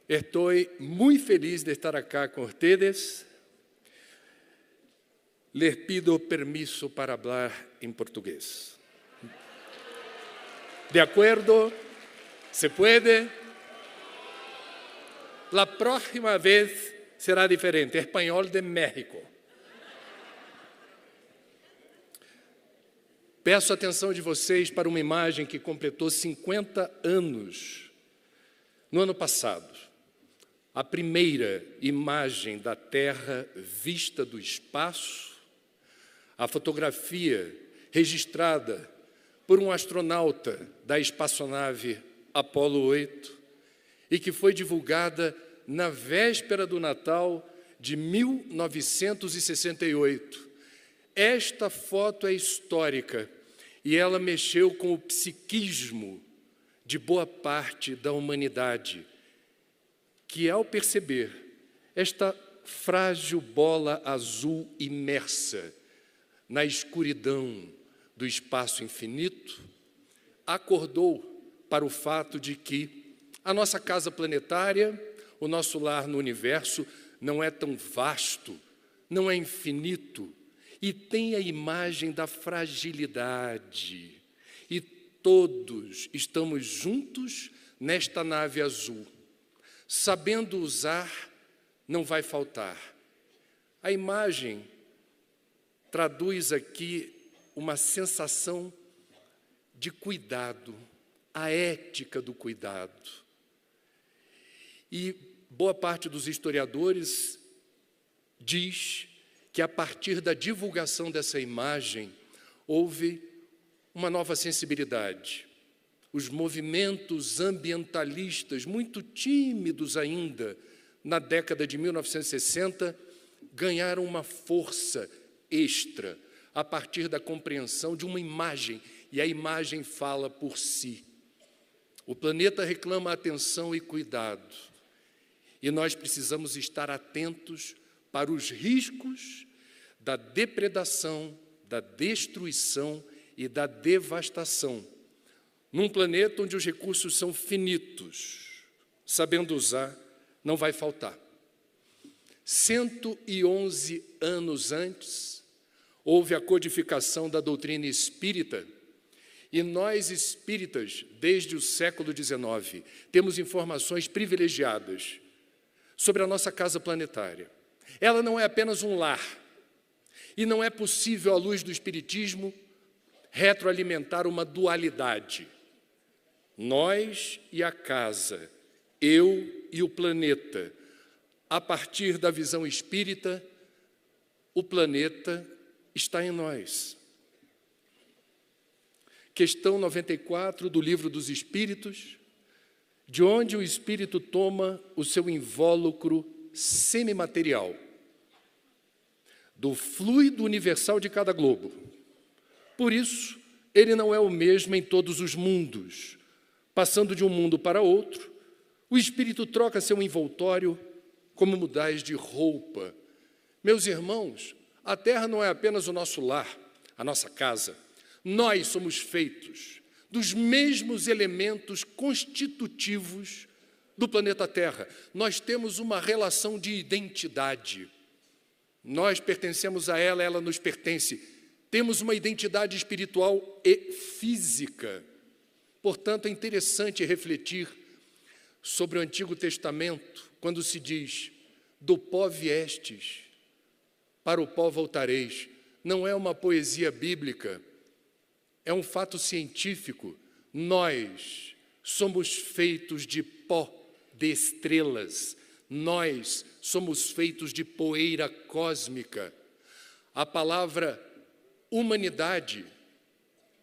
Estou muito feliz de estar acá com vocês. Les pido permiso para hablar em português. ¿De acuerdo? ¿Se puede? La próxima vez será diferente, espanhol de México. Peço a atenção de vocês para uma imagem que completou 50 anos no ano passado. A primeira imagem da Terra vista do espaço, a fotografia registrada por um astronauta da espaçonave Apollo 8 e que foi divulgada na véspera do Natal de 1968. Esta foto é histórica e ela mexeu com o psiquismo de boa parte da humanidade, que ao perceber esta frágil bola azul imersa na escuridão do espaço infinito, acordou para o fato de que a nossa casa planetária, o nosso lar no universo, não é tão vasto, não é infinito, e tem a imagem da fragilidade. E todos estamos juntos nesta nave azul. Sabendo usar, não vai faltar. A imagem traduz aqui uma sensação de cuidado, a ética do cuidado. E boa parte dos historiadores diz que a partir da divulgação dessa imagem houve uma nova sensibilidade. Os movimentos ambientalistas, muito tímidos ainda, na década de 1960, ganharam uma força extra a partir da compreensão de uma imagem, e a imagem fala por si. O planeta reclama atenção e cuidado, e nós precisamos estar atentos para os riscos da depredação, da destruição e da devastação, num planeta onde os recursos são finitos. Sabendo usar, não vai faltar. 111 anos antes, houve a codificação da doutrina espírita, e nós espíritas, desde o século XIX, temos informações privilegiadas sobre a nossa casa planetária. Ela não é apenas um lar, e não é possível, à luz do espiritismo, retroalimentar uma dualidade. Nós e a casa, eu e o planeta. A partir da visão espírita, o planeta está em nós. Questão 94 do Livro dos Espíritos, de onde o espírito toma o seu invólucro semimaterial, do fluido universal de cada globo. Por isso, ele não é o mesmo em todos os mundos. Passando de um mundo para outro, o espírito troca seu envoltório como mudais de roupa. Meus irmãos, a Terra não é apenas o nosso lar, a nossa casa. Nós somos feitos dos mesmos elementos constitutivos do planeta Terra. Nós temos uma relação de identidade. Nós pertencemos a ela, ela nos pertence. Temos uma identidade espiritual e física. Portanto, é interessante refletir sobre o Antigo Testamento, quando se diz: do pó viestes, para o pó voltareis. Não é uma poesia bíblica, é um fato científico. Nós somos feitos de pó de estrelas, nós somos feitos de poeira cósmica. A palavra humanidade,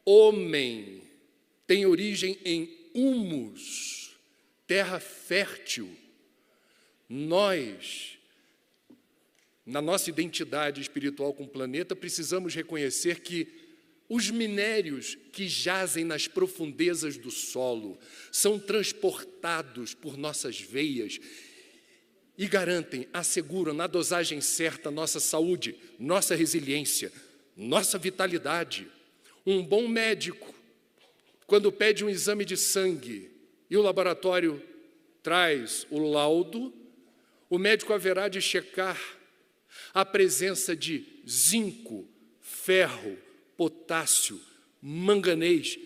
homem, tem origem em humus, terra fértil. Nós, na nossa identidade espiritual com o planeta, precisamos reconhecer que os minérios que jazem nas profundezas do solo são transportados por nossas veias e garantem, asseguram na dosagem certa nossa saúde, nossa resiliência, nossa vitalidade. Um bom médico, quando pede um exame de sangue e o laboratório traz o laudo, o médico haverá de checar a presença de zinco, ferro, potássio, manganês.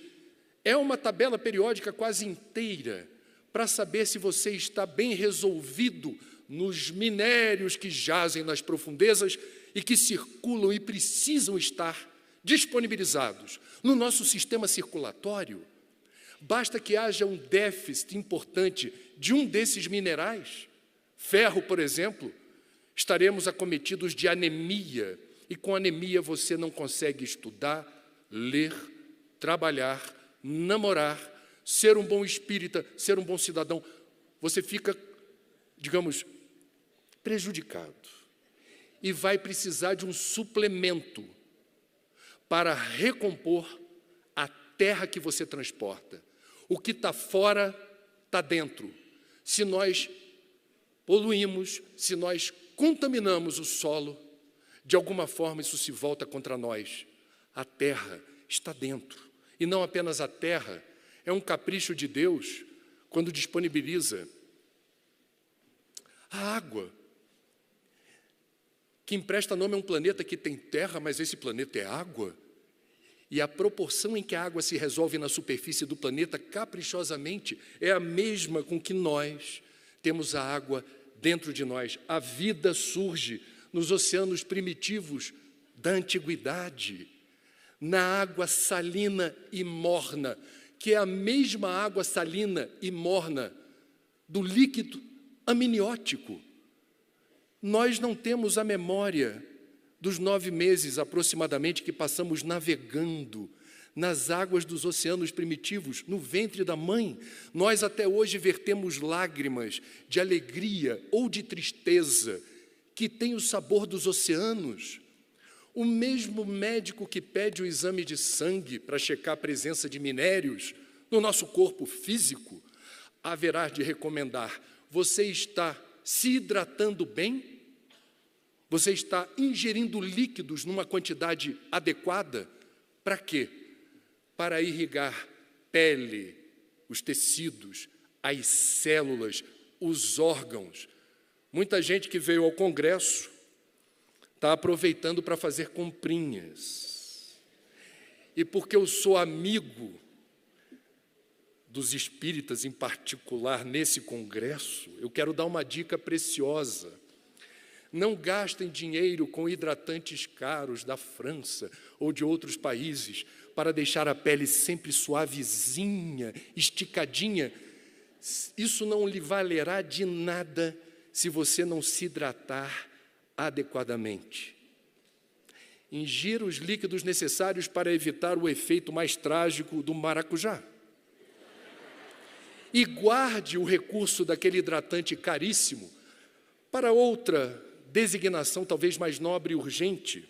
É uma tabela periódica quase inteira para saber se você está bem resolvido nos minérios que jazem nas profundezas e que circulam e precisam estar disponibilizados no nosso sistema circulatório. Basta que haja um déficit importante de um desses minerais, ferro, por exemplo, estaremos acometidos de anemia, e com anemia você não consegue estudar, ler, trabalhar, namorar, ser um bom espírita, ser um bom cidadão. Você fica, digamos, prejudicado e vai precisar de um suplemento para recompor a terra que você transporta. O que está fora está dentro. Se nós poluímos, se nós contaminamos o solo, de alguma forma isso se volta contra nós. A terra está dentro. E não apenas a terra, é um capricho de Deus quando disponibiliza a água, que empresta nome a um planeta que tem terra, mas esse planeta é água. E a proporção em que a água se resolve na superfície do planeta, caprichosamente, é a mesma com que nós temos a água dentro de nós. A vida surge nos oceanos primitivos da antiguidade, na água salina e morna, que é a mesma água salina e morna do líquido amniótico. Nós não temos a memória dos 9 meses, aproximadamente, que passamos navegando nas águas dos oceanos primitivos, no ventre da mãe. Nós até hoje vertemos lágrimas de alegria ou de tristeza, que tem o sabor dos oceanos. O mesmo médico que pede o exame de sangue para checar a presença de minérios no nosso corpo físico, haverá de recomendar: você está se hidratando bem? Você está ingerindo líquidos numa quantidade adequada? Para quê? Para irrigar pele, os tecidos, as células, os órgãos. Muita gente que veio ao congresso está aproveitando para fazer comprinhas. E porque eu sou amigo dos espíritas, em particular, nesse congresso, eu quero dar uma dica preciosa. Não gastem dinheiro com hidratantes caros da França ou de outros países para deixar a pele sempre suavezinha, esticadinha. Isso não lhe valerá de nada se você não se hidratar adequadamente. Ingira os líquidos necessários para evitar o efeito mais trágico do maracujá. E guarde o recurso daquele hidratante caríssimo para outra designação, talvez mais nobre e urgente.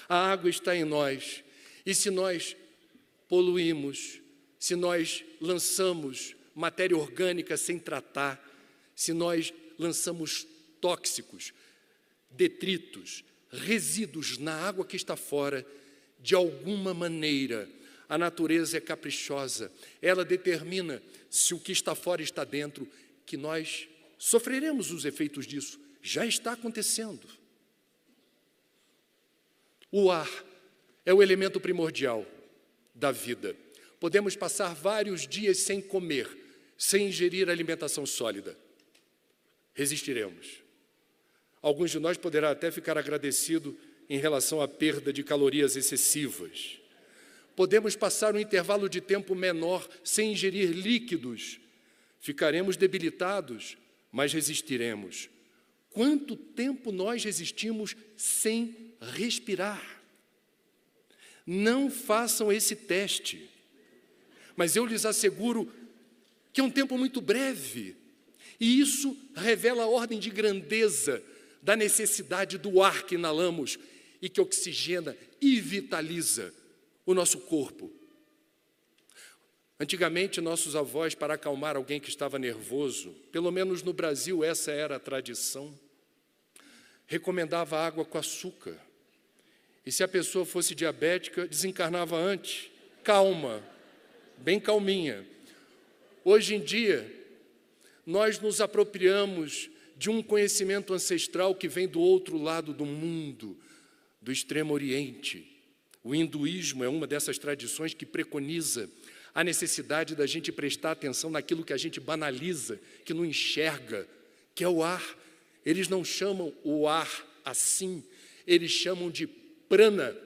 A água está em nós, e se nós poluímos, se nós lançamos matéria orgânica sem tratar, se nós lançamos tóxicos, detritos, resíduos na água que está fora, de alguma maneira, a natureza é caprichosa. Ela determina se o que está fora está dentro, que nós sofreremos os efeitos disso. Já está acontecendo. O ar é o elemento primordial da vida. Podemos passar vários dias sem comer, sem ingerir alimentação sólida. Resistiremos. Alguns de nós poderão até ficar agradecidos em relação à perda de calorias excessivas. Podemos passar um intervalo de tempo menor sem ingerir líquidos. Ficaremos debilitados, mas resistiremos. Quanto tempo nós resistimos sem respirar? Não façam esse teste, mas eu lhes asseguro que é um tempo muito breve, e isso revela a ordem de grandeza da necessidade do ar que inalamos e que oxigena e vitaliza o nosso corpo. Antigamente, nossos avós, para acalmar alguém que estava nervoso, pelo menos no Brasil essa era a tradição, recomendava água com açúcar. E se a pessoa fosse diabética, desencarnava antes. Calma, bem calminha. Hoje em dia, nós nos apropriamos de um conhecimento ancestral que vem do outro lado do mundo, do Extremo Oriente. O hinduísmo é uma dessas tradições que preconiza a necessidade da gente prestar atenção naquilo que a gente banaliza, que não enxerga, que é o ar. Eles não chamam o ar assim, eles chamam de prana,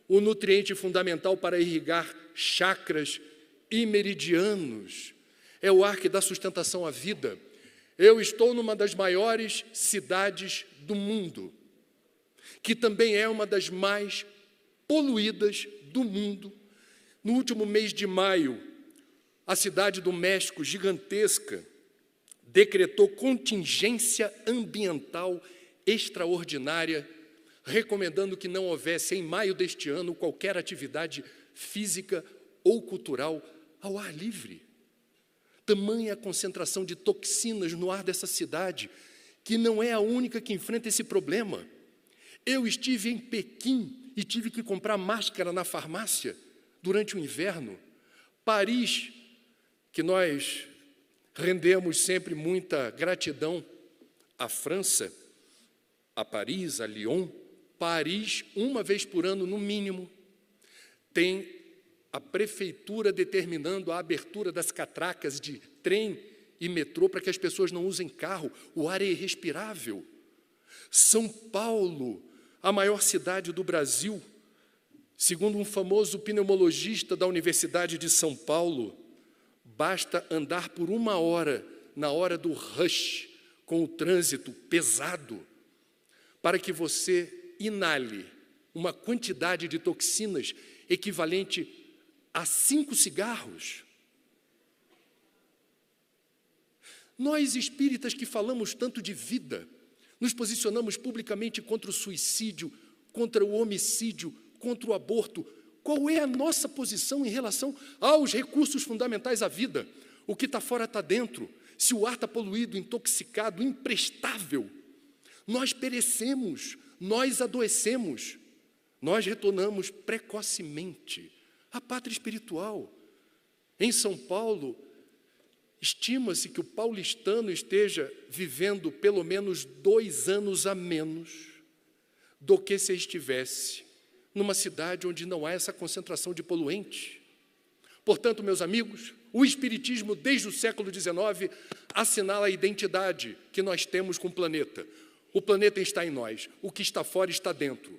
o nutriente fundamental para irrigar chakras e meridianos. É o ar que dá sustentação à vida. Eu estou numa das maiores cidades do mundo, que também é uma das mais poluídas do mundo. No último mês de maio, a cidade do México, gigantesca, decretou contingência ambiental extraordinária, recomendando que não houvesse, em maio deste ano, qualquer atividade física ou cultural ao ar livre. Tamanha a concentração de toxinas no ar dessa cidade, que não é a única que enfrenta esse problema. Eu estive em Pequim e tive que comprar máscara na farmácia durante o inverno. Paris, que nós rendemos sempre muita gratidão à França, a Paris, a Lyon. Paris, uma vez por ano, no mínimo, tem a prefeitura determinando a abertura das catracas de trem e metrô para que as pessoas não usem carro. O ar é irrespirável. São Paulo, a maior cidade do Brasil, segundo um famoso pneumologista da Universidade de São Paulo, basta andar por 1 hora, na hora do rush, com o trânsito pesado, para que você inale uma quantidade de toxinas equivalente a 5 cigarros. Nós, espíritas que falamos tanto de vida, nos posicionamos publicamente contra o suicídio, contra o homicídio, contra o aborto. Qual é a nossa posição em relação aos recursos fundamentais à vida? O que está fora está dentro. Se o ar está poluído, intoxicado, imprestável, nós perecemos, nós adoecemos, nós retornamos precocemente à pátria espiritual. Em São Paulo, estima-se que o paulistano esteja vivendo pelo menos 2 anos a menos do que se estivesse numa cidade onde não há essa concentração de poluentes. Portanto, meus amigos, o Espiritismo, desde o século XIX, assinala a identidade que nós temos com o planeta. O planeta está em nós, o que está fora está dentro.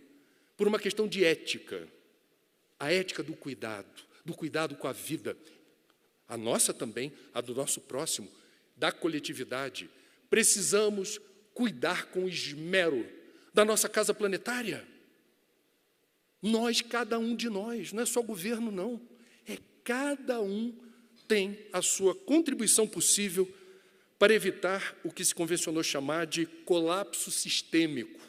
Por uma questão de ética, a ética do cuidado com a vida, a nossa também, a do nosso próximo, da coletividade. Precisamos cuidar com esmero da nossa casa planetária. Nós, cada um de nós, não é só o governo, não. É cada um tem a sua contribuição possível para evitar o que se convencionou chamar de colapso sistêmico.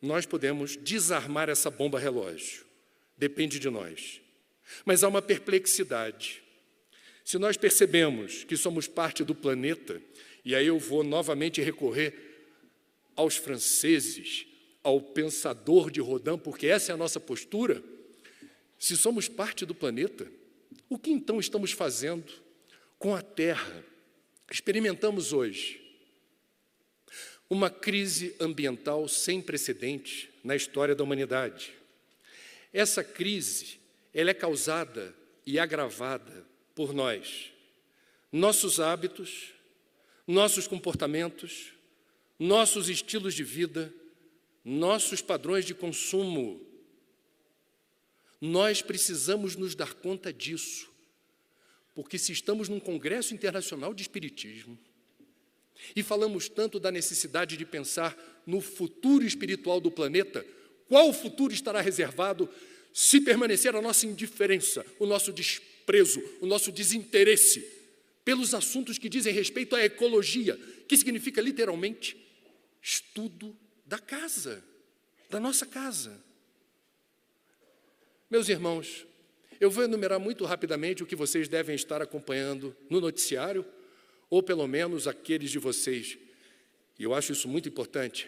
Nós podemos desarmar essa bomba relógio. Depende de nós. Mas há uma perplexidade. Se nós percebemos que somos parte do planeta, e aí eu vou novamente recorrer aos franceses, ao pensador de Rodin, porque essa é a nossa postura, se somos parte do planeta, o que então estamos fazendo com a Terra? Experimentamos hoje uma crise ambiental sem precedentes na história da humanidade. Essa crise, ela é causada e agravada por nós, nossos hábitos, nossos comportamentos, nossos estilos de vida, nossos padrões de consumo. Nós precisamos nos dar conta disso, porque se estamos num congresso internacional de espiritismo e falamos tanto da necessidade de pensar no futuro espiritual do planeta, qual futuro estará reservado se permanecer a nossa indiferença, o nosso desprezo, o nosso desinteresse pelos assuntos que dizem respeito à ecologia, que significa literalmente estudo da casa, da nossa casa. Meus irmãos, eu vou enumerar muito rapidamente o que vocês devem estar acompanhando no noticiário, ou pelo menos aqueles de vocês, e eu acho isso muito importante,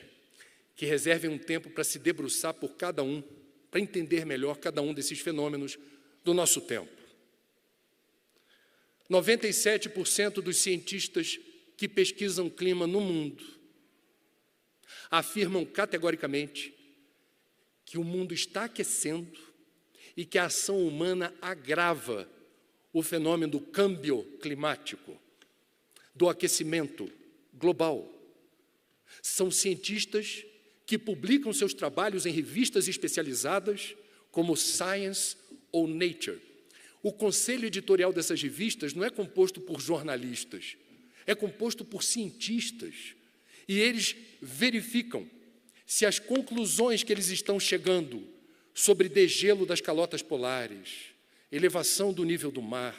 que reservem um tempo para se debruçar por cada um, para entender melhor cada um desses fenômenos do nosso tempo. 97% dos cientistas que pesquisam clima no mundo afirmam categoricamente que o mundo está aquecendo e que a ação humana agrava o fenômeno do câmbio climático, do aquecimento global. São cientistas que publicam seus trabalhos em revistas especializadas como Science ou Nature. O conselho editorial dessas revistas não é composto por jornalistas, é composto por cientistas. E eles verificam se as conclusões que eles estão chegando sobre degelo das calotas polares, elevação do nível do mar,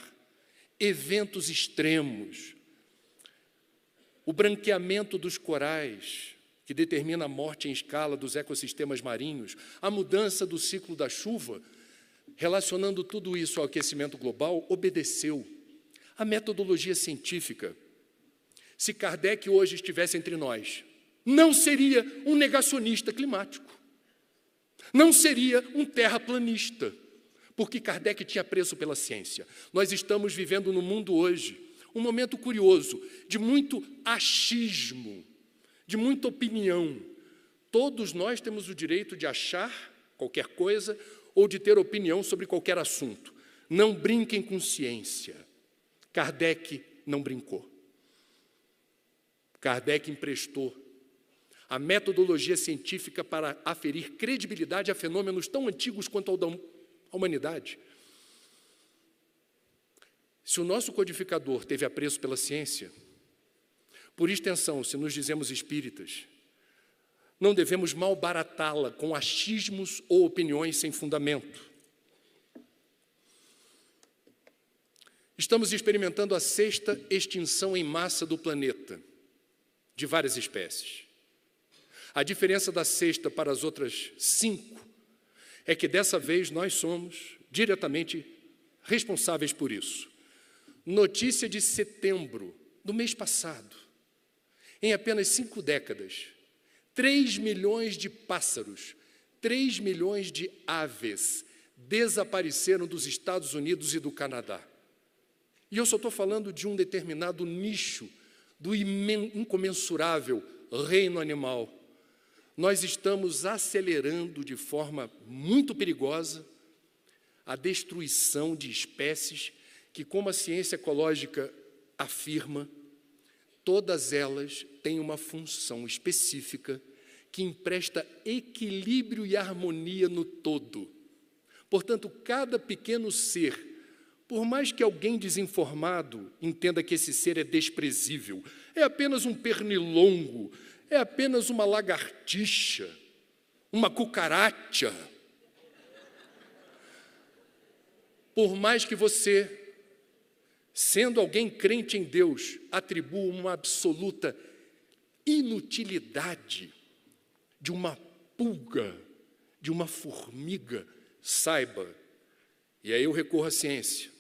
eventos extremos, o branqueamento dos corais, que determina a morte em escala dos ecossistemas marinhos, a mudança do ciclo da chuva, relacionando tudo isso ao aquecimento global, obedeceu à metodologia científica. Se Kardec hoje estivesse entre nós, não seria um negacionista climático, não seria um terraplanista, porque Kardec tinha apreço pela ciência. Nós estamos vivendo no mundo hoje um momento curioso, de muito achismo, de muita opinião. Todos nós temos o direito de achar qualquer coisa ou de ter opinião sobre qualquer assunto. Não brinquem com ciência. Kardec não brincou. Kardec emprestou a metodologia científica para aferir credibilidade a fenômenos tão antigos quanto ao da humanidade. Se o nosso codificador teve apreço pela ciência, por extensão, se nos dizemos espíritas, não devemos malbaratá-la com achismos ou opiniões sem fundamento. Estamos experimentando a 6ª extinção em massa do planeta, de várias espécies. A diferença da 6ª para as outras 5 é que dessa vez nós somos diretamente responsáveis por isso. Notícia de setembro do mês passado. Em apenas 5 décadas, 3 milhões de pássaros, 3 milhões de aves desapareceram dos Estados Unidos e do Canadá. E eu só estou falando de um determinado nicho do incomensurável reino animal. Nós estamos acelerando de forma muito perigosa a destruição de espécies que, como a ciência ecológica afirma, todas elas têm uma função específica que empresta equilíbrio e harmonia no todo. Portanto, cada pequeno ser, por mais que alguém desinformado entenda que esse ser é desprezível, é apenas um pernilongo, é apenas uma lagartixa, uma cucaracha. Por mais que você, sendo alguém crente em Deus, atribua uma absoluta inutilidade de uma pulga, de uma formiga, saiba, e aí eu recorro à ciência,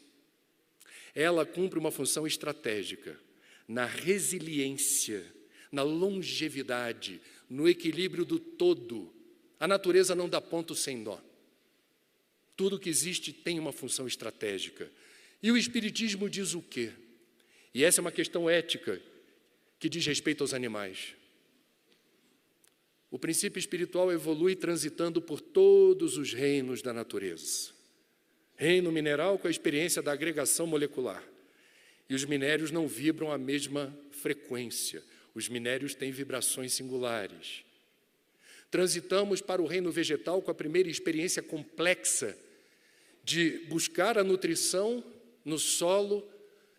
ela cumpre uma função estratégica na resiliência, na longevidade, no equilíbrio do todo. A natureza não dá ponto sem nó. Tudo que existe tem uma função estratégica. E o Espiritismo diz o quê? E essa é uma questão ética que diz respeito aos animais. O princípio espiritual evolui transitando por todos os reinos da natureza. Reino mineral com a experiência da agregação molecular. E os minérios não vibram a mesma frequência. Os minérios têm vibrações singulares. Transitamos para o reino vegetal com a primeira experiência complexa de buscar a nutrição no solo,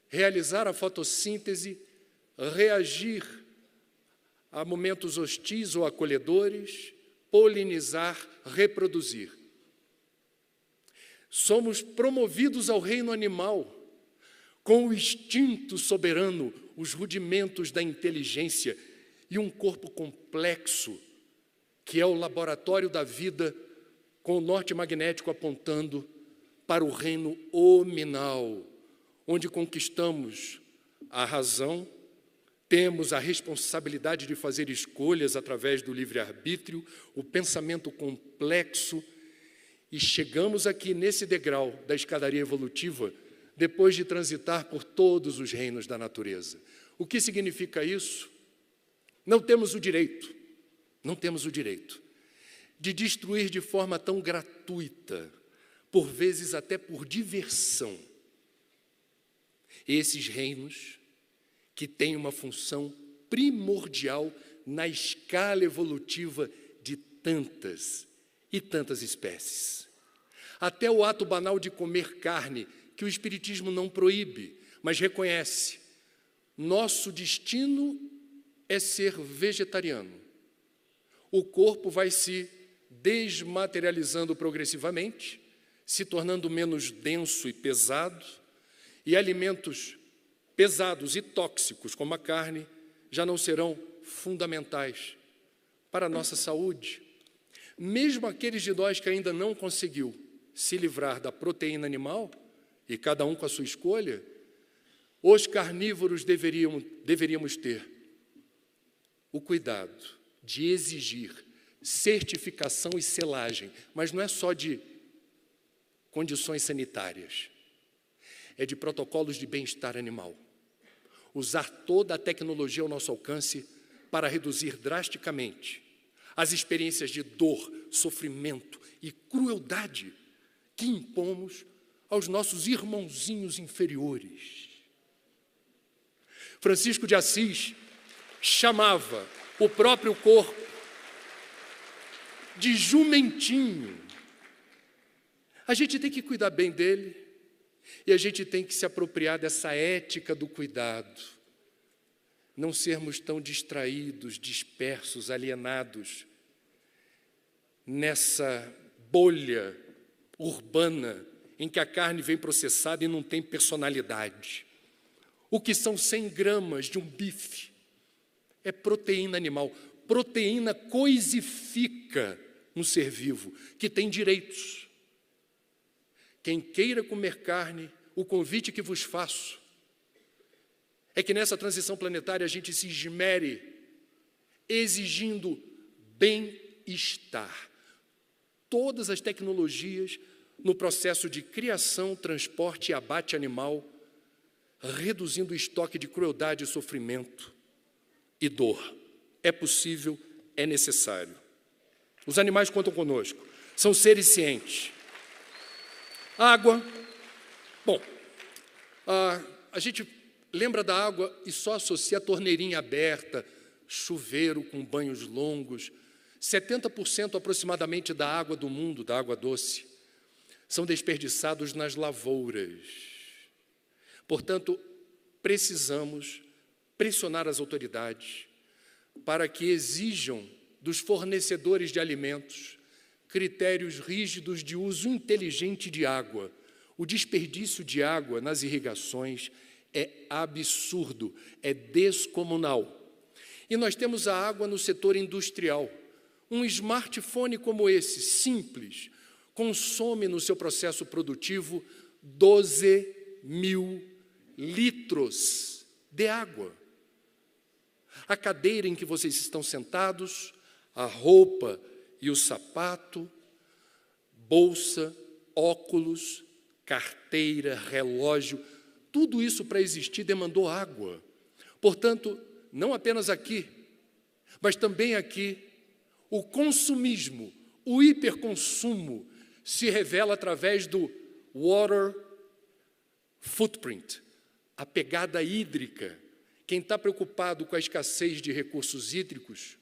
realizar a fotossíntese, reagir a momentos hostis ou acolhedores, polinizar, reproduzir. Somos promovidos ao reino animal, com o instinto soberano, os rudimentos da inteligência e um corpo complexo, que é o laboratório da vida, com o norte magnético apontando para o reino hominal, onde conquistamos a razão, temos a responsabilidade de fazer escolhas através do livre-arbítrio, o pensamento complexo, e chegamos aqui nesse degrau da escadaria evolutiva depois de transitar por todos os reinos da natureza. O que significa isso? Não temos o direito de destruir de forma tão gratuita, por vezes até por diversão, esses reinos que têm uma função primordial na escala evolutiva de tantas e tantas espécies. Até o ato banal de comer carne, que o Espiritismo não proíbe, mas reconhece. Nosso destino é ser vegetariano. O corpo vai se desmaterializando progressivamente, se tornando menos denso e pesado, e alimentos pesados e tóxicos, como a carne, já não serão fundamentais para a nossa saúde. Mesmo aqueles de nós que ainda não conseguiu se livrar da proteína animal, e cada um com a sua escolha, os carnívoros deveríamos ter o cuidado de exigir certificação e selagem, mas não é só de condições sanitárias, é de protocolos de bem-estar animal. Usar toda a tecnologia ao nosso alcance para reduzir drasticamente as experiências de dor, sofrimento e crueldade que impomos aos nossos irmãozinhos inferiores. Francisco de Assis chamava o próprio corpo de jumentinho. A gente tem que cuidar bem dele e a gente tem que se apropriar dessa ética do cuidado. Não sermos tão distraídos, dispersos, alienados nessa bolha urbana em que a carne vem processada e não tem personalidade. O que são 100 gramas de um bife é proteína animal. Proteína coisifica um ser vivo, que tem direitos. Quem queira comer carne, o convite que vos faço é que nessa transição planetária a gente se esmere exigindo bem-estar. Todas as tecnologias no processo de criação, transporte e abate animal, reduzindo o estoque de crueldade, sofrimento e dor. É possível, é necessário. Os animais contam conosco, são seres cientes. Água. Bom, a gente lembra da água e só associa a torneirinha aberta, chuveiro com banhos longos. 70% aproximadamente da água do mundo, da água doce, são desperdiçados nas lavouras. Portanto, precisamos pressionar as autoridades para que exijam dos fornecedores de alimentos critérios rígidos de uso inteligente de água. O desperdício de água nas irrigações é absurdo, é descomunal. E nós temos a água no setor industrial. Um smartphone como esse, simples, consome no seu processo produtivo 12 mil litros de água. A cadeira em que vocês estão sentados, a roupa e o sapato, bolsa, óculos, carteira, relógio, tudo isso para existir demandou água. Portanto, não apenas aqui, mas também aqui, o consumismo, o hiperconsumo se revela através do water footprint, a pegada hídrica. Quem está preocupado com a escassez de recursos hídricos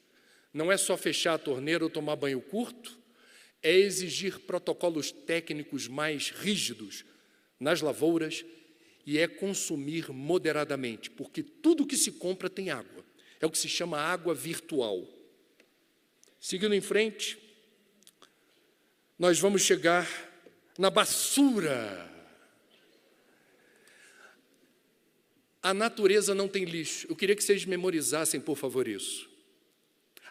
não é só fechar a torneira ou tomar banho curto, é exigir protocolos técnicos mais rígidos nas lavouras e é consumir moderadamente, porque tudo que se compra tem água. É o que se chama água virtual. Seguindo em frente, nós vamos chegar na basura. A natureza não tem lixo. Eu queria que vocês memorizassem, por favor, isso.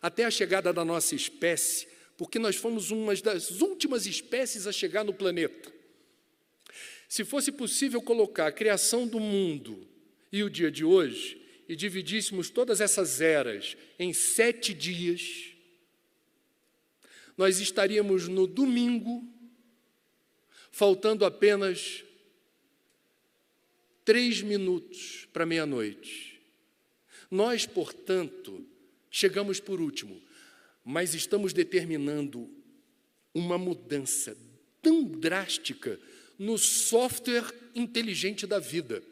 Até a chegada da nossa espécie, porque nós fomos uma das últimas espécies a chegar no planeta. Se fosse possível colocar a criação do mundo e o dia de hoje, e dividíssemos todas essas eras em 7 dias, nós estaríamos no domingo, faltando apenas 3 minutos para meia-noite. Nós, portanto, chegamos por último, mas estamos determinando uma mudança tão drástica no software inteligente da vida.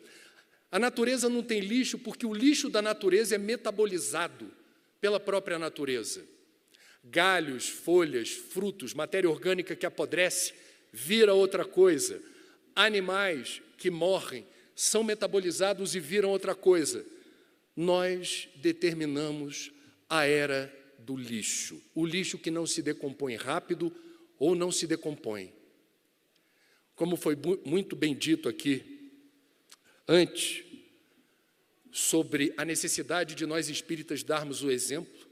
A natureza não tem lixo porque o lixo da natureza é metabolizado pela própria natureza. Galhos, folhas, frutos, matéria orgânica que apodrece, vira outra coisa. Animais que morrem são metabolizados e viram outra coisa. Nós determinamos a era do lixo. O lixo que não se decompõe rápido ou não se decompõe. Como foi muito bem dito aqui antes, sobre a necessidade de nós espíritas darmos o exemplo,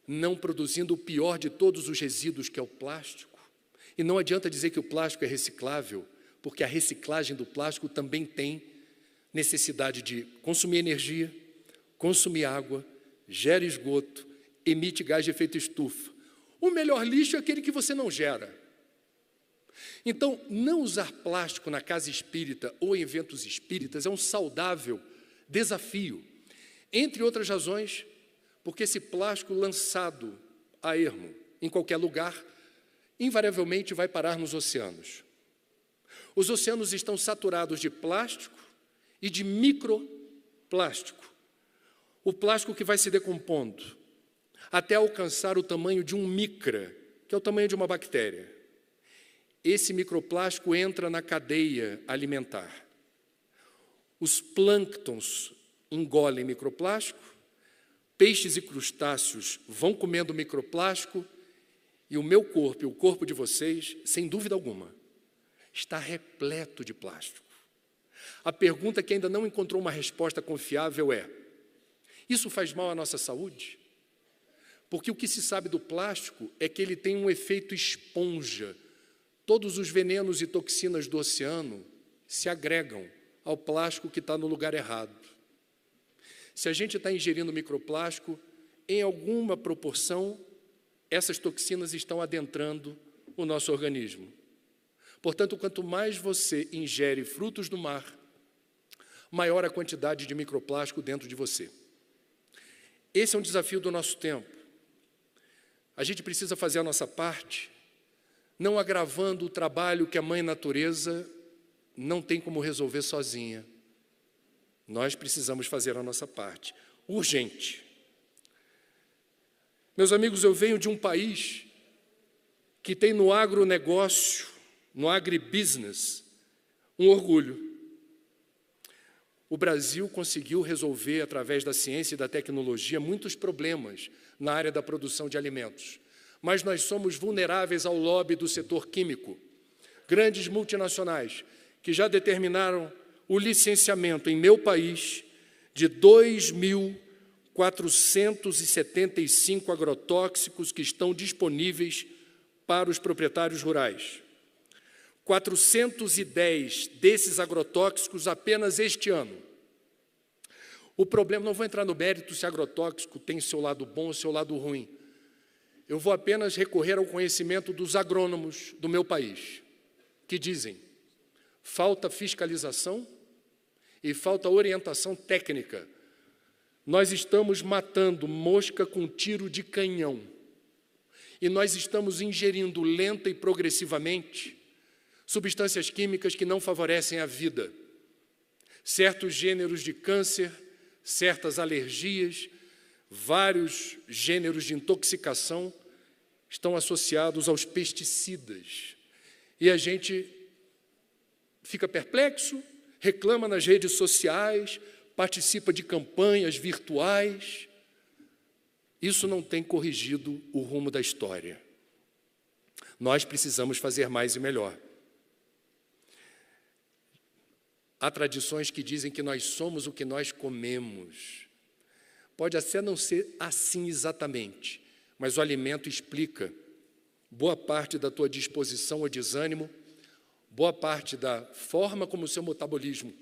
não produzindo o pior de todos os resíduos, que é o plástico. E não adianta dizer que o plástico é reciclável, porque a reciclagem do plástico também tem necessidade de consumir energia, consumir água, gera esgoto, emite gás de efeito estufa. O melhor lixo é aquele que você não gera. Então, não usar plástico na casa espírita ou em eventos espíritas é um saudável desafio. Entre outras razões, porque esse plástico lançado a ermo em qualquer lugar, invariavelmente vai parar nos oceanos. Os oceanos estão saturados de plástico e de microplástico. O plástico que vai se decompondo até alcançar o tamanho de um micra, que é o tamanho de uma bactéria. Esse microplástico entra na cadeia alimentar. Os plânctons engolem microplástico, peixes e crustáceos vão comendo microplástico e o meu corpo e o corpo de vocês, sem dúvida alguma, está repleto de plástico. A pergunta que ainda não encontrou uma resposta confiável é: isso faz mal à nossa saúde? Porque o que se sabe do plástico é que ele tem um efeito esponja. Todos os venenos e toxinas do oceano se agregam ao plástico que está no lugar errado. Se a gente está ingerindo microplástico, em alguma proporção, essas toxinas estão adentrando o nosso organismo. Portanto, quanto mais você ingere frutos do mar, maior a quantidade de microplástico dentro de você. Esse é um desafio do nosso tempo. A gente precisa fazer a nossa parte, não agravando o trabalho que a Mãe Natureza não tem como resolver sozinha. Nós precisamos fazer a nossa parte. Urgente. Meus amigos, eu venho de um país que tem no agronegócio, no agribusiness, um orgulho. O Brasil conseguiu resolver, através da ciência e da tecnologia, muitos problemas na área da produção de alimentos. Mas nós somos vulneráveis ao lobby do setor químico. Grandes multinacionais que já determinaram o licenciamento em meu país de 2.475 agrotóxicos que estão disponíveis para os proprietários rurais. 410 desses agrotóxicos apenas este ano. O problema, não vou entrar no mérito se agrotóxico tem seu lado bom ou seu lado ruim. Eu vou apenas recorrer ao conhecimento dos agrônomos do meu país, que dizem: falta fiscalização e falta orientação técnica. Nós estamos matando mosca com tiro de canhão. E nós estamos ingerindo lenta e progressivamente substâncias químicas que não favorecem a vida. Certos gêneros de câncer, certas alergias, vários gêneros de intoxicação estão associados aos pesticidas. E a gente fica perplexo, reclama nas redes sociais, participa de campanhas virtuais. Isso não tem corrigido o rumo da história. Nós precisamos fazer mais e melhor. Há tradições que dizem que nós somos o que nós comemos. Pode até não ser assim exatamente, mas o alimento explica boa parte da tua disposição ou desânimo, boa parte da forma como o seu metabolismo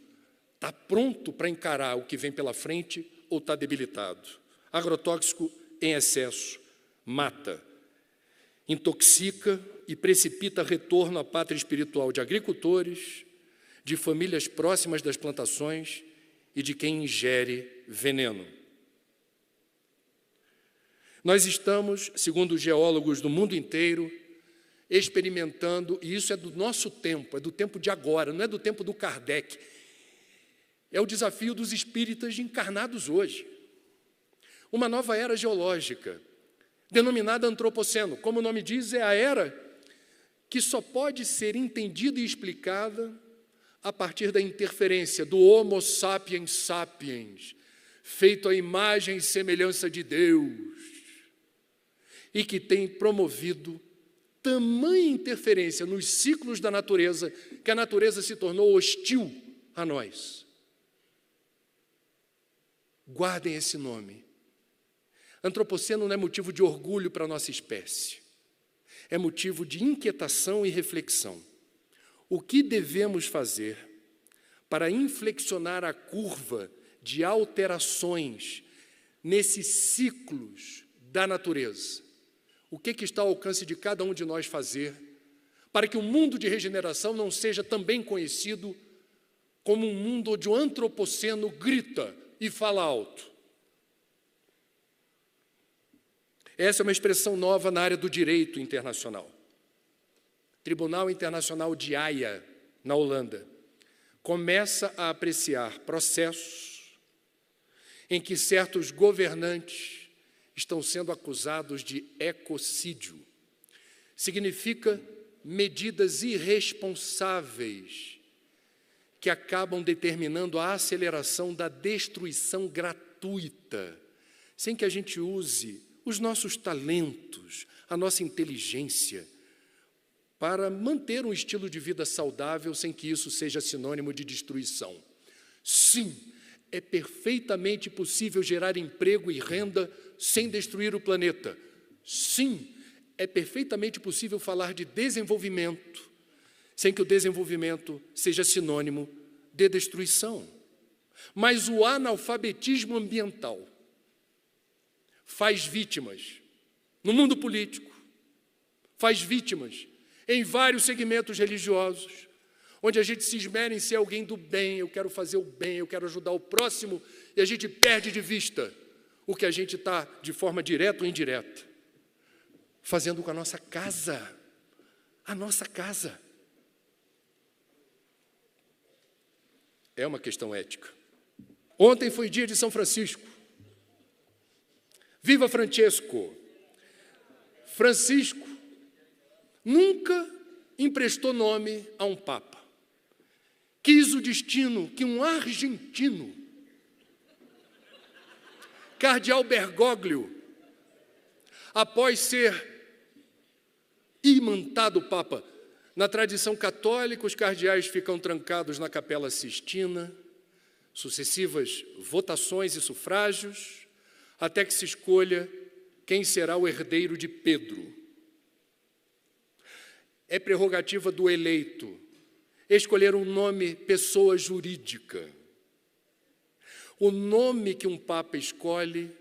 está pronto para encarar o que vem pela frente ou está debilitado. Agrotóxico em excesso mata, intoxica e precipita retorno à pátria espiritual de agricultores, de famílias próximas das plantações e de quem ingere veneno. Nós estamos, segundo os geólogos do mundo inteiro, experimentando, e isso é do nosso tempo, é do tempo de agora, não é do tempo do Kardec. É o desafio dos espíritas encarnados hoje. Uma nova era geológica, denominada Antropoceno. Como o nome diz, é a era que só pode ser entendida e explicada a partir da interferência do Homo sapiens sapiens, feito à imagem e semelhança de Deus, e que tem promovido tamanha interferência nos ciclos da natureza, que a natureza se tornou hostil a nós. Guardem esse nome. Antropoceno não é motivo de orgulho para a nossa espécie. É motivo de inquietação e reflexão. O que devemos fazer para inflexionar a curva de alterações nesses ciclos da natureza? O que está ao alcance de cada um de nós fazer para que o mundo de regeneração não seja também conhecido como um mundo onde o antropoceno grita e fala alto? Essa é uma expressão nova na área do direito internacional. Tribunal Internacional de Haia, na Holanda, começa a apreciar processos em que certos governantes estão sendo acusados de ecocídio. Significa medidas irresponsáveis que acabam determinando a aceleração da destruição gratuita, sem que a gente use os nossos talentos, a nossa inteligência, para manter um estilo de vida saudável sem que isso seja sinônimo de destruição. Sim, é perfeitamente possível gerar emprego e renda sem destruir o planeta. Sim, é perfeitamente possível falar de desenvolvimento sem que o desenvolvimento seja sinônimo de destruição. Mas o analfabetismo ambiental faz vítimas no mundo político, faz vítimas em vários segmentos religiosos, onde a gente se esmera em ser alguém do bem, eu quero fazer o bem, eu quero ajudar o próximo, e a gente perde de vista o que a gente está, de forma direta ou indireta, fazendo com a nossa casa. A nossa casa. É uma questão ética. Ontem foi dia de São Francisco. Viva Francesco! Francisco nunca emprestou nome a um papa. Quis o destino que um argentino, cardeal Bergoglio, após ser imantado papa, na tradição católica, os cardeais ficam trancados na Capela Sistina, sucessivas votações e sufrágios, até que se escolha quem será o herdeiro de Pedro. É prerrogativa do eleito escolher um nome, pessoa jurídica. O nome que um papa escolhe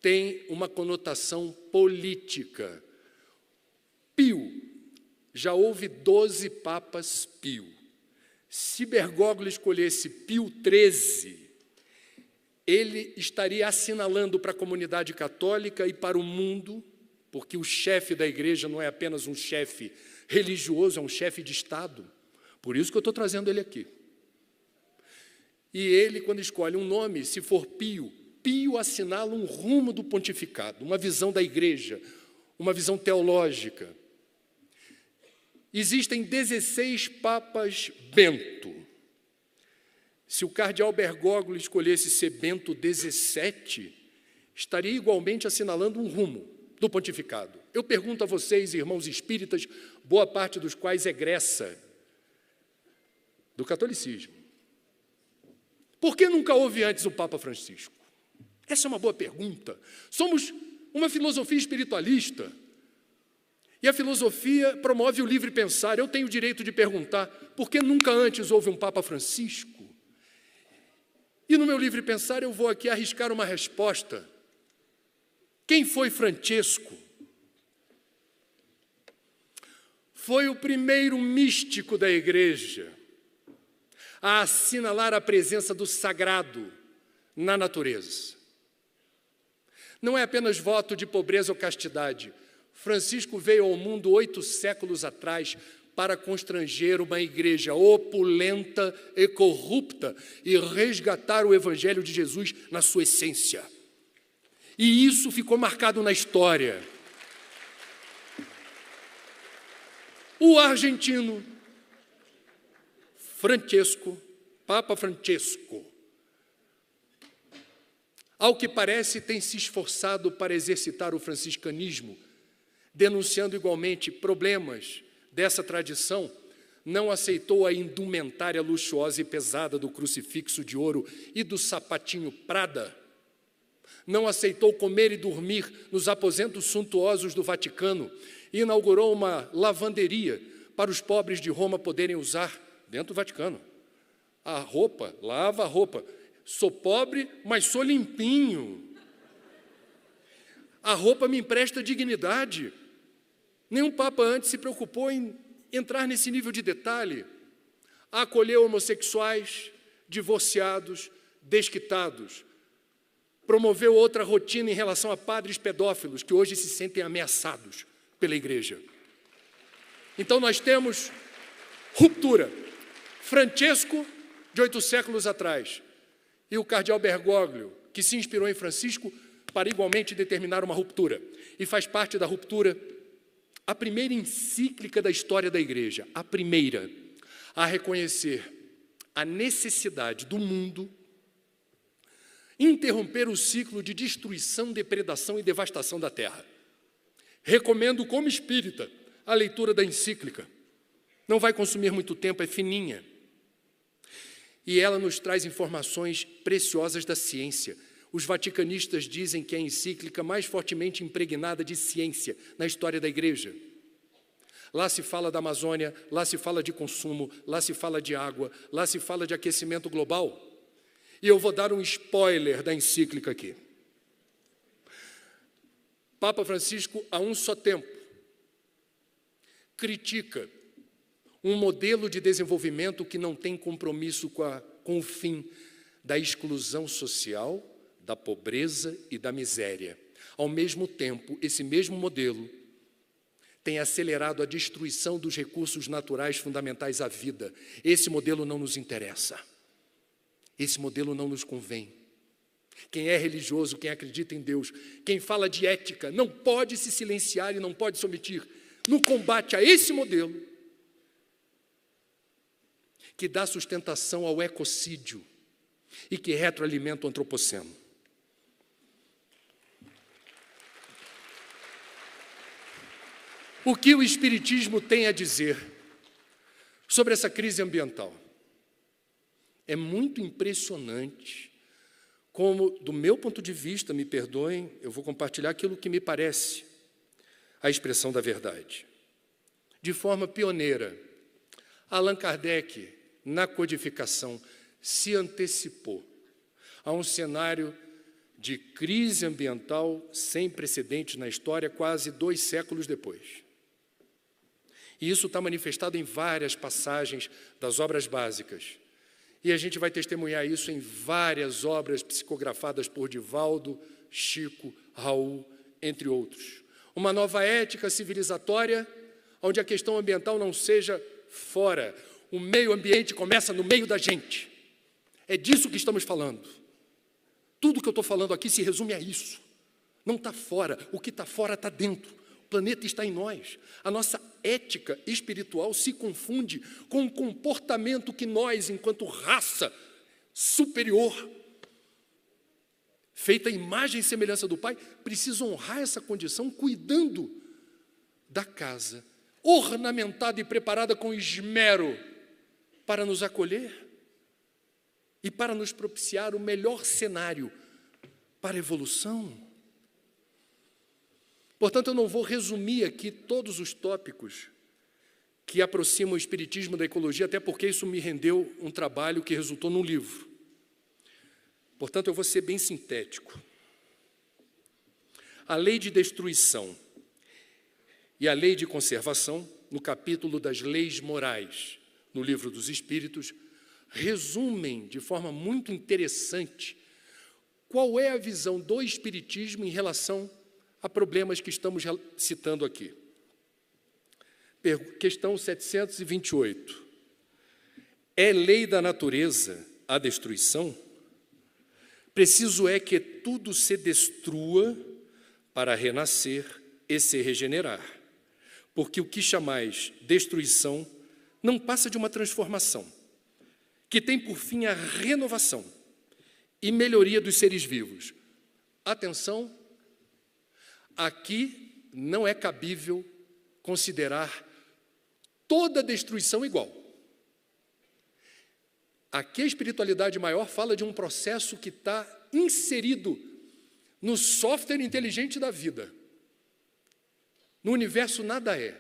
tem uma conotação política. Pio, já houve 12 papas Pio. Se Bergoglio escolhesse Pio XIII, ele estaria assinalando para a comunidade católica e para o mundo, porque o chefe da igreja não é apenas um chefe religioso, é um chefe de Estado. Por isso que eu estou trazendo ele aqui. E ele, quando escolhe um nome, se for Pio, Pio assinala um rumo do pontificado, uma visão da igreja, uma visão teológica. Existem 16 papas Bento. Se o cardeal Bergoglio escolhesse ser Bento XVII, estaria igualmente assinalando um rumo do pontificado. Eu pergunto a vocês, irmãos espíritas, boa parte dos quais egressa do catolicismo, por que nunca houve antes o Papa Francisco? Essa é uma boa pergunta. Somos uma filosofia espiritualista, e a filosofia promove o livre pensar. Eu tenho o direito de perguntar, por que nunca antes houve um Papa Francisco? E no meu livre pensar eu vou aqui arriscar uma resposta. Quem foi Francesco? Foi o primeiro místico da igreja. a assinalar a presença do sagrado na natureza. Não é apenas voto de pobreza ou castidade. Francisco veio ao mundo 8 séculos atrás para constranger uma igreja opulenta e corrupta e resgatar o Evangelho de Jesus na sua essência. E isso ficou marcado na história. O argentino Francesco, Papa Francesco, ao que parece, tem se esforçado para exercitar o franciscanismo, denunciando igualmente problemas dessa tradição, não aceitou a indumentária luxuosa e pesada do crucifixo de ouro e do sapatinho Prada, não aceitou comer e dormir nos aposentos suntuosos do Vaticano e inaugurou uma lavanderia para os pobres de Roma poderem usar dentro do Vaticano. A roupa, lava a roupa. Sou pobre, mas sou limpinho. A roupa me empresta dignidade. Nenhum papa antes se preocupou em entrar nesse nível de detalhe. Acolheu homossexuais, divorciados, desquitados. Promoveu outra rotina em relação a padres pedófilos que hoje se sentem ameaçados pela igreja. Então nós temos ruptura. Francesco, de 8 séculos atrás, e o cardeal Bergoglio, que se inspirou em Francisco para igualmente determinar uma ruptura. E faz parte da ruptura a primeira encíclica da história da igreja, a primeira a reconhecer a necessidade do mundo interromper o ciclo de destruição, depredação e devastação da terra. Recomendo como espírita a leitura da encíclica. Não vai consumir muito tempo, é fininha. E ela nos traz informações preciosas da ciência. Os vaticanistas dizem que é a encíclica mais fortemente impregnada de ciência na história da igreja. Lá se fala da Amazônia, lá se fala de consumo, lá se fala de água, lá se fala de aquecimento global. E eu vou dar um spoiler da encíclica aqui. Papa Francisco, a um só tempo, critica um modelo de desenvolvimento que não tem compromisso com o fim da exclusão social, da pobreza e da miséria. Ao mesmo tempo, esse mesmo modelo tem acelerado a destruição dos recursos naturais fundamentais à vida. Esse modelo não nos interessa. Esse modelo não nos convém. Quem é religioso, quem acredita em Deus, quem fala de ética, não pode se silenciar e não pode se omitir no combate a esse modelo que dá sustentação ao ecocídio e que retroalimenta o antropoceno. O que o Espiritismo tem a dizer sobre essa crise ambiental? É muito impressionante como, do meu ponto de vista, me perdoem, eu vou compartilhar aquilo que me parece a expressão da verdade. De forma pioneira, Allan Kardec, na codificação, se antecipou a um cenário de crise ambiental sem precedentes na história, quase 2 séculos depois. E isso está manifestado em várias passagens das obras básicas. E a gente vai testemunhar isso em várias obras psicografadas por Divaldo, Chico, Raul, entre outros. Uma nova ética civilizatória, onde a questão ambiental não seja fora. O meio ambiente começa no meio da gente. É disso que estamos falando. Tudo que eu estou falando aqui se resume a isso. Não está fora. O que está fora está dentro. O planeta está em nós. A nossa ética espiritual se confunde com o comportamento que nós, enquanto raça superior, feita à imagem e semelhança do Pai, precisa honrar essa condição cuidando da casa, ornamentada e preparada com esmero para nos acolher e para nos propiciar o melhor cenário para a evolução. Portanto, eu não vou resumir aqui todos os tópicos que aproximam o espiritismo da ecologia, até porque isso me rendeu um trabalho que resultou num livro. Portanto, eu vou ser bem sintético. A lei de destruição e a lei de conservação, no capítulo das leis morais, no Livro dos Espíritos, resumem de forma muito interessante qual é a visão do Espiritismo em relação a problemas que estamos citando aqui. Questão 728. É lei da natureza a destruição? Preciso é que tudo se destrua para renascer e se regenerar, porque o que chamais destruição não passa de uma transformação, que tem por fim a renovação e melhoria dos seres vivos. Atenção, aqui não é cabível considerar toda destruição igual. Aqui a espiritualidade maior fala de um processo que está inserido no software inteligente da vida. No universo nada é,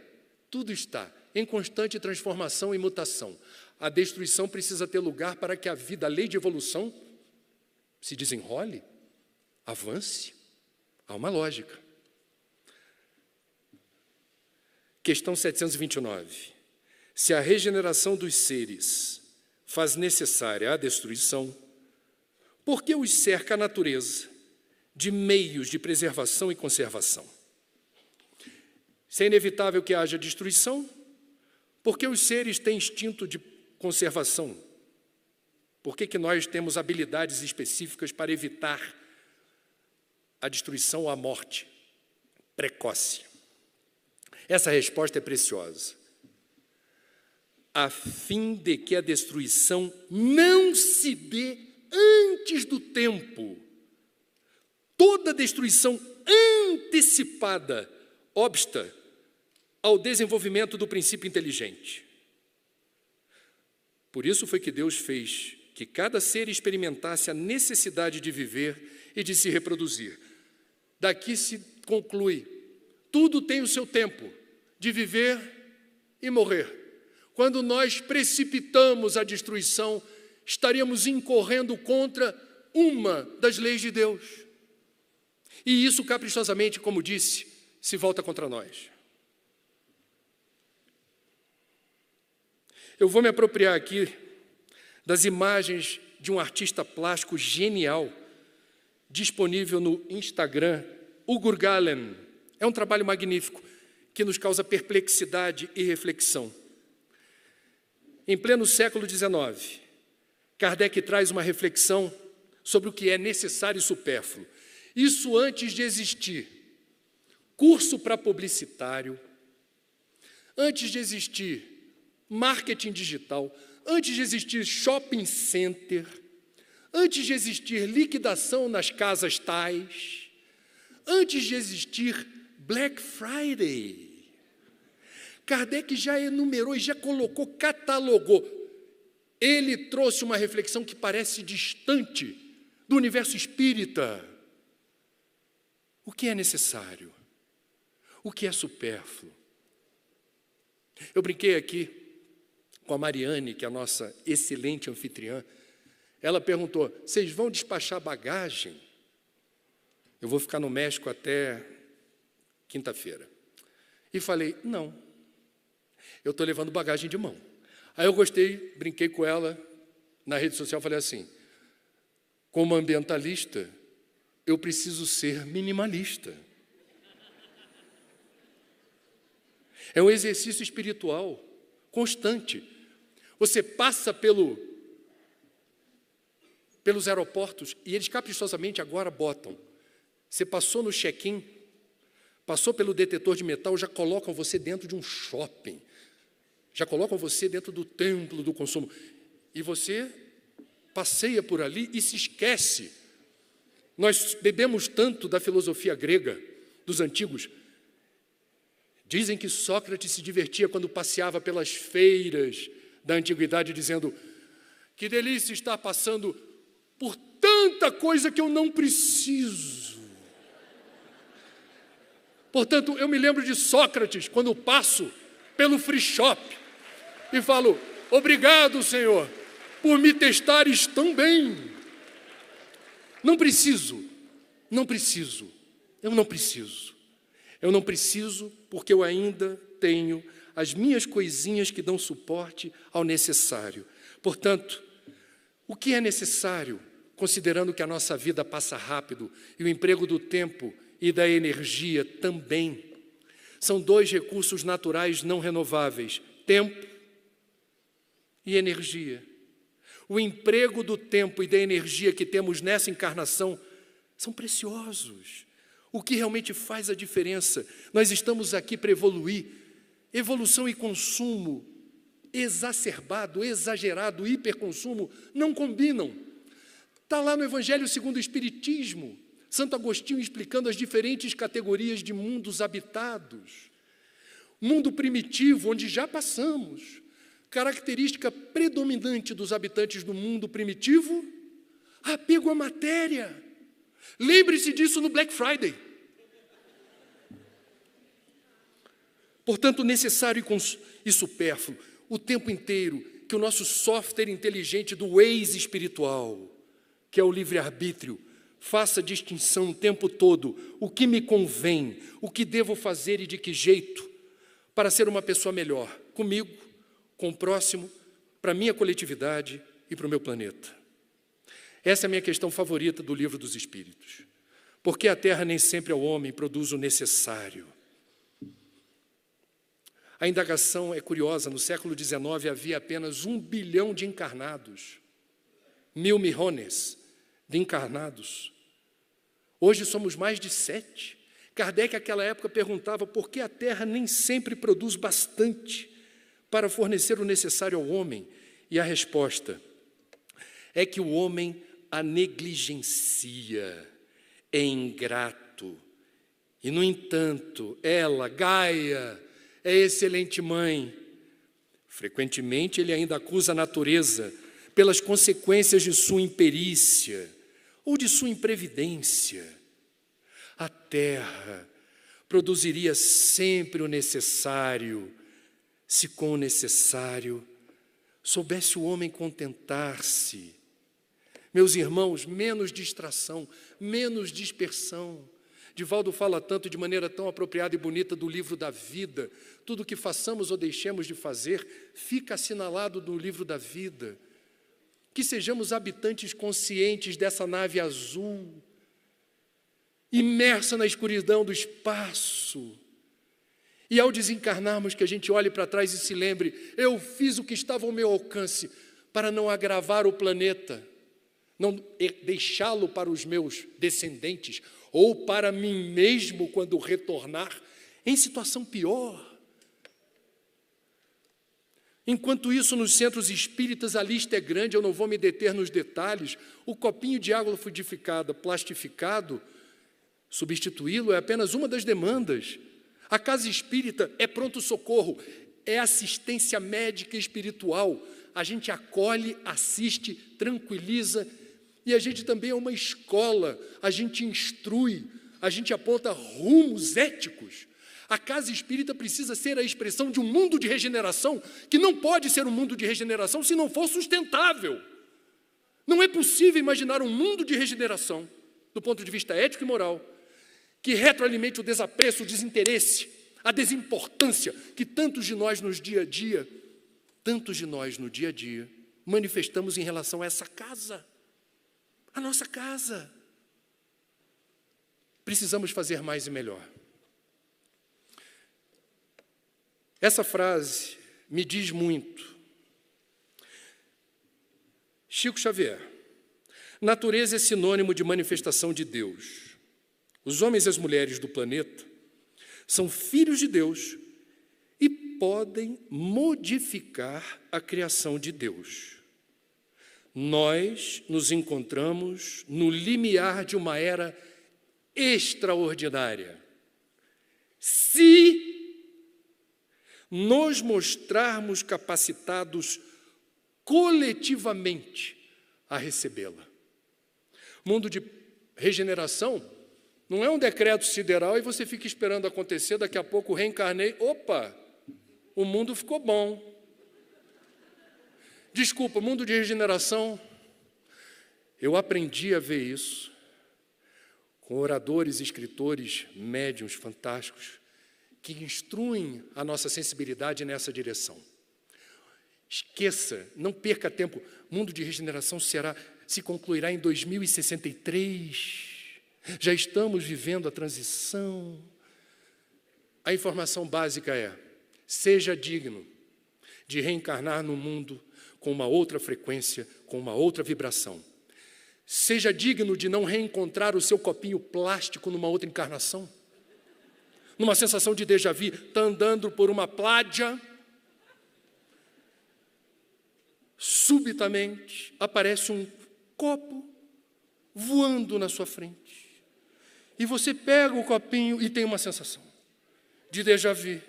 tudo está em constante transformação e mutação. A destruição precisa ter lugar para que a vida, a lei de evolução, se desenrole, avance. Há uma lógica. Questão 729. Se a regeneração dos seres faz necessária a destruição, por que os cerca a natureza de meios de preservação e conservação? Se é inevitável que haja destruição, por que os seres têm instinto de conservação? Por que nós temos habilidades específicas para evitar a destruição ou a morte precoce? Essa resposta é preciosa. A fim de que a destruição não se dê antes do tempo. Toda destruição antecipada obsta ao desenvolvimento do princípio inteligente. Por isso foi que Deus fez que cada ser experimentasse a necessidade de viver e de se reproduzir. Daqui se conclui, tudo tem o seu tempo de viver e morrer. Quando nós precipitamos a destruição, estaríamos incorrendo contra uma das leis de Deus. E isso, caprichosamente, como disse, se volta contra nós. Eu vou me apropriar aqui das imagens de um artista plástico genial, disponível no Instagram, Ugur Galen. É um trabalho magnífico, que nos causa perplexidade e reflexão. Em pleno século XIX, Kardec traz uma reflexão sobre o que é necessário e supérfluo. Isso antes de existir curso para publicitário, antes de existir marketing digital, antes de existir shopping center, antes de existir liquidação nas casas tais, antes de existir Black Friday. Kardec já enumerou e já colocou, catalogou. Ele trouxe uma reflexão que parece distante do universo espírita. O que é necessário? O que é supérfluo? Eu brinquei aqui com a Mariane, que é a nossa excelente anfitriã. Ela perguntou, vocês vão despachar bagagem? Eu vou ficar no México até quinta-feira. E falei, não. Eu estou levando bagagem de mão. Aí eu gostei, brinquei com ela na rede social, falei assim, como ambientalista, eu preciso ser minimalista. É um exercício espiritual constante. Você passa pelos aeroportos e eles caprichosamente agora botam. Você passou no check-in, passou pelo detetor de metal, já colocam você dentro de um shopping. Já colocam você dentro do templo do consumo. E você passeia por ali e se esquece. Nós bebemos tanto da filosofia grega, dos antigos. Dizem que Sócrates se divertia quando passeava pelas feiras da antiguidade, dizendo, que delícia estar passando por tanta coisa que eu não preciso. Portanto, eu me lembro de Sócrates, quando passo pelo free shop, e falo, obrigado, Senhor, por me testares tão bem. Não preciso, eu não preciso porque eu ainda tenho as minhas coisinhas que dão suporte ao necessário. Portanto, O que é necessário, considerando que a nossa vida passa rápido e o emprego do tempo e da energia também? São dois recursos naturais não renováveis: tempo e energia. O emprego do tempo e da energia que temos nessa encarnação são preciosos. O que realmente faz a diferença? Nós estamos aqui para evoluir. Evolução e consumo exacerbado, exagerado, hiperconsumo não combinam. Está lá no Evangelho segundo o Espiritismo, Santo Agostinho explicando as diferentes categorias de mundos habitados. Mundo primitivo, onde já passamos. Característica predominante dos habitantes do mundo primitivo: apego à matéria. Lembre-se disso no Black Friday. Portanto, necessário e supérfluo, o tempo inteiro, que o nosso software inteligente do Waze espiritual, que é o livre-arbítrio, faça distinção o tempo todo: o que me convém, o que devo fazer e de que jeito, para ser uma pessoa melhor, comigo, com o próximo, para a minha coletividade e para o meu planeta. Essa é a minha questão favorita do Livro dos Espíritos. Porque a terra nem sempre ao homem produz o necessário. A indagação é curiosa. No século XIX havia apenas 1 bilhão de encarnados, 1.000 milhões de encarnados. Hoje somos mais de 7. Kardec, naquela época, perguntava por que a terra nem sempre produz bastante para fornecer o necessário ao homem. E a resposta é que o homem a negligencia, é ingrato. E, no entanto, ela, Gaia, é excelente mãe. Frequentemente, ele ainda acusa a natureza pelas consequências de sua imperícia ou de sua imprevidência. A terra produziria sempre o necessário, se com o necessário soubesse o homem contentar-se. Meus irmãos, menos distração, menos dispersão. Divaldo fala tanto, de maneira tão apropriada e bonita, do livro da vida. Tudo o que façamos ou deixemos de fazer fica assinalado no livro da vida. Que sejamos habitantes conscientes dessa nave azul, imersa na escuridão do espaço. E ao desencarnarmos, que a gente olhe para trás e se lembre: eu fiz o que estava ao meu alcance para não agravar o planeta, não deixá-lo para os meus descendentes, ou para mim mesmo quando retornar, em situação pior. Enquanto isso, nos centros espíritas, a lista é grande, eu não vou me deter nos detalhes. O copinho de água fluidificada, plastificado, substituí-lo é apenas uma das demandas. A casa espírita é pronto-socorro, é assistência médica e espiritual. A gente acolhe, assiste, tranquiliza, e a gente também é uma escola, a gente instrui, a gente aponta rumos éticos. A casa espírita precisa ser a expressão de um mundo de regeneração, que não pode ser um mundo de regeneração se não for sustentável. Não é possível imaginar um mundo de regeneração, do ponto de vista ético e moral, que retroalimente o desapreço, o desinteresse, a desimportância que tantos de nós no dia a dia, manifestamos em relação a essa casa, a nossa casa. Precisamos fazer mais e melhor. Essa frase me diz muito. Chico Xavier: natureza é sinônimo de manifestação de Deus. Os homens e as mulheres do planeta são filhos de Deus e podem modificar a criação de Deus. Nós nos encontramos no limiar de uma era extraordinária. Se nos mostrarmos capacitados coletivamente a recebê-la. Mundo de regeneração não é um decreto sideral e você fica esperando acontecer, daqui a pouco reencarnei, opa, o mundo ficou bom. Desculpa, mundo de regeneração, eu aprendi a ver isso com oradores, escritores, médiuns fantásticos, que instruem a nossa sensibilidade nessa direção. Esqueça, não perca tempo. O mundo de regeneração se concluirá em 2063. Já estamos vivendo a transição. A informação básica é: seja digno de reencarnar no mundo com uma outra frequência, com uma outra vibração. Seja digno de não reencontrar o seu copinho plástico numa outra encarnação. Numa sensação de déjà vu, está andando por uma plágia, subitamente aparece um copo voando na sua frente. E você pega o copinho e tem uma sensação de déjà vu.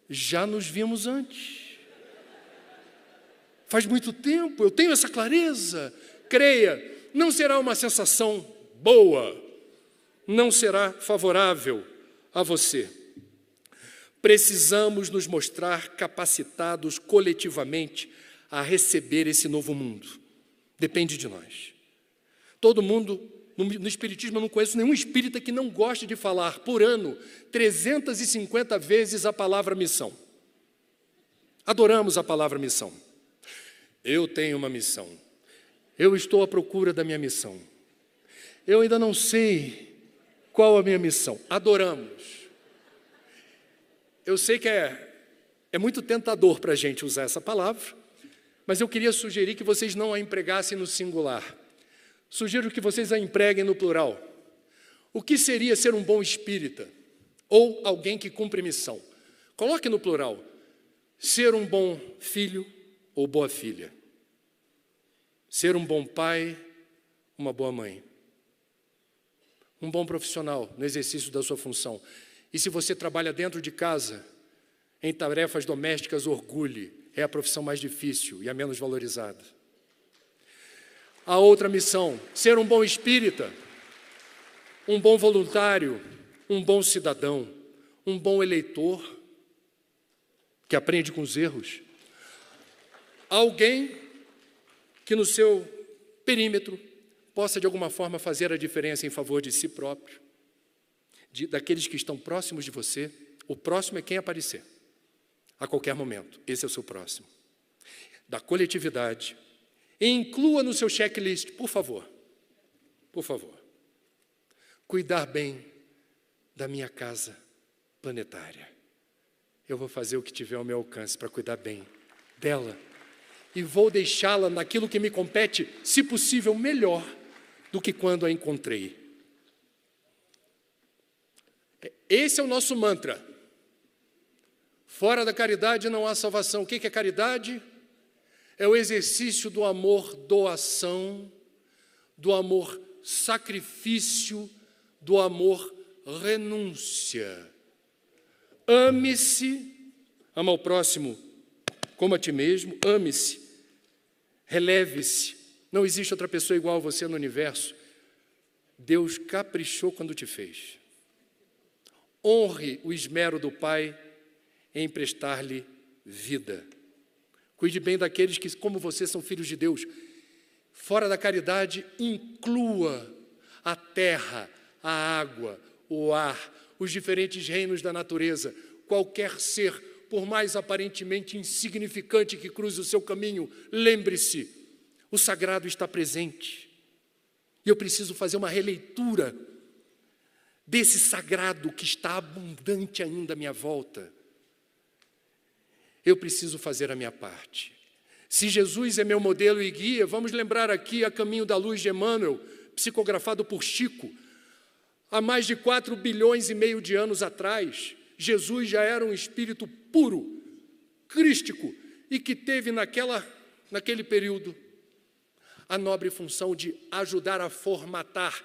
Já nos vimos antes. Faz muito tempo, eu tenho essa clareza. Creia, não será uma sensação boa, não será favorável a você. Precisamos nos mostrar capacitados coletivamente a receber esse novo mundo. Depende de nós. Todo mundo, no Espiritismo, eu não conheço nenhum espírita que não goste de falar por ano 350 vezes a palavra missão. Adoramos a palavra missão. Eu tenho uma missão. Eu estou à procura da minha missão. Eu ainda não sei qual a minha missão. Adoramos. Eu sei que é muito tentador para a gente usar essa palavra, mas eu queria sugerir que vocês não a empregassem no singular. Sugiro que vocês a empreguem no plural. O que seria ser um bom espírita? Ou alguém que cumpre missão? Coloque no plural. Ser um bom filho ou boa filha. Ser um bom pai, uma boa mãe. Um bom profissional no exercício da sua função. E se você trabalha dentro de casa, em tarefas domésticas, orgulhe. É a profissão mais difícil e a menos valorizada. A outra missão, ser um bom espírita, um bom voluntário, um bom cidadão, um bom eleitor, que aprende com os erros. Alguém que no seu perímetro possa de alguma forma fazer a diferença em favor de si próprio, daqueles que estão próximos de você. O próximo é quem aparecer, a qualquer momento. Esse é o seu próximo. Da coletividade. E inclua no seu checklist, por favor, cuidar bem da minha casa planetária. Eu vou fazer o que tiver ao meu alcance para cuidar bem dela e vou deixá-la naquilo que me compete, se possível, melhor do que quando a encontrei. Esse é o nosso mantra. Fora da caridade não há salvação. O que é caridade? É o exercício do amor doação, do amor sacrifício, do amor renúncia. Ame-se, ama o próximo como a ti mesmo, ame-se, releve-se. Não existe outra pessoa igual a você no universo. Deus caprichou quando te fez. Honre o esmero do Pai em prestar-lhe vida. Cuide bem daqueles que, como você, são filhos de Deus. Fora da caridade, inclua a terra, a água, o ar, os diferentes reinos da natureza. Qualquer ser, por mais aparentemente insignificante que cruze o seu caminho, lembre-se, o sagrado está presente. E eu preciso fazer uma releitura desse sagrado que está abundante ainda à minha volta. Eu preciso fazer a minha parte. Se Jesus é meu modelo e guia, vamos lembrar aqui A Caminho da Luz de Emmanuel, psicografado por Chico. Há mais de 4,5 bilhões de anos atrás, Jesus já era um espírito puro, crístico, e que teve naquele período a nobre função de ajudar a formatar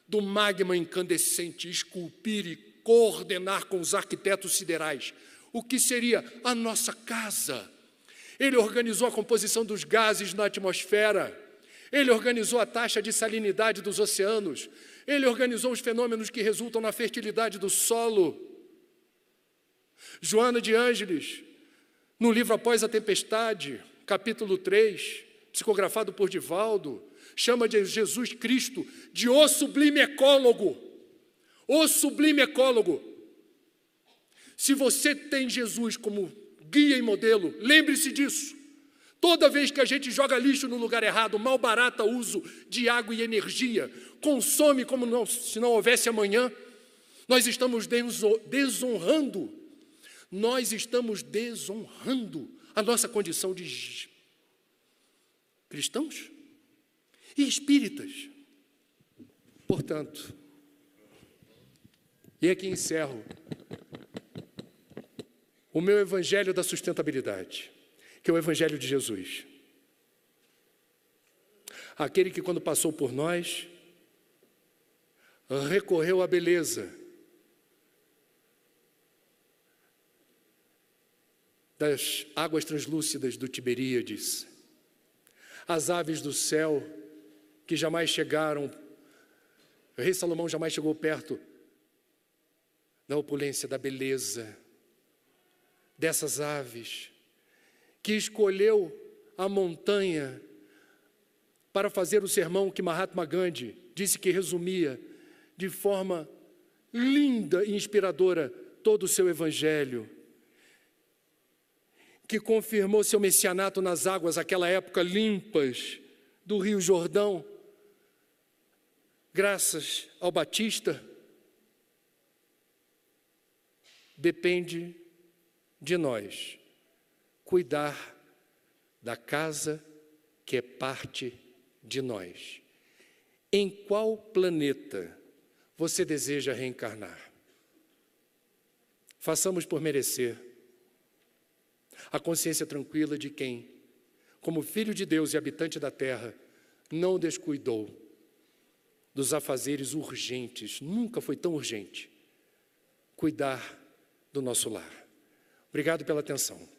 do magma incandescente, esculpir e coordenar com os arquitetos siderais o que seria a nossa casa. Ele organizou a composição dos gases na atmosfera, ele organizou a taxa de salinidade dos oceanos, ele organizou os fenômenos que resultam na fertilidade do solo. Joana de Ângeles, no livro Após a Tempestade, capítulo 3, psicografado por Divaldo, chama de Jesus Cristo de o sublime ecólogo. O sublime ecólogo. Se você tem Jesus como guia e modelo. Lembre-se disso. Toda vez que a gente joga lixo no lugar errado, malbarata o uso de água e energia, consome como se não houvesse amanhã, nós estamos desonrando. Nós estamos desonrando a nossa condição de cristãos e espíritas. Portanto, e aqui encerro o meu evangelho da sustentabilidade, que é o evangelho de Jesus. Aquele que, quando passou por nós, recorreu à beleza das águas translúcidas do Tiberíades, as aves do céu que jamais chegaram, o rei Salomão jamais chegou perto da opulência, da beleza dessas aves, que escolheu a montanha para fazer o sermão que Mahatma Gandhi disse que resumia de forma linda e inspiradora todo o seu evangelho, que confirmou seu messianato nas águas, aquela época limpas do Rio Jordão, graças ao Batista. Depende de nós cuidar da casa que é parte de nós. Em qual planeta você deseja reencarnar? Façamos por merecer a consciência tranquila de quem, como filho de Deus e habitante da terra, não descuidou dos afazeres urgentes, nunca foi tão urgente, cuidar do nosso lar. Obrigado pela atenção.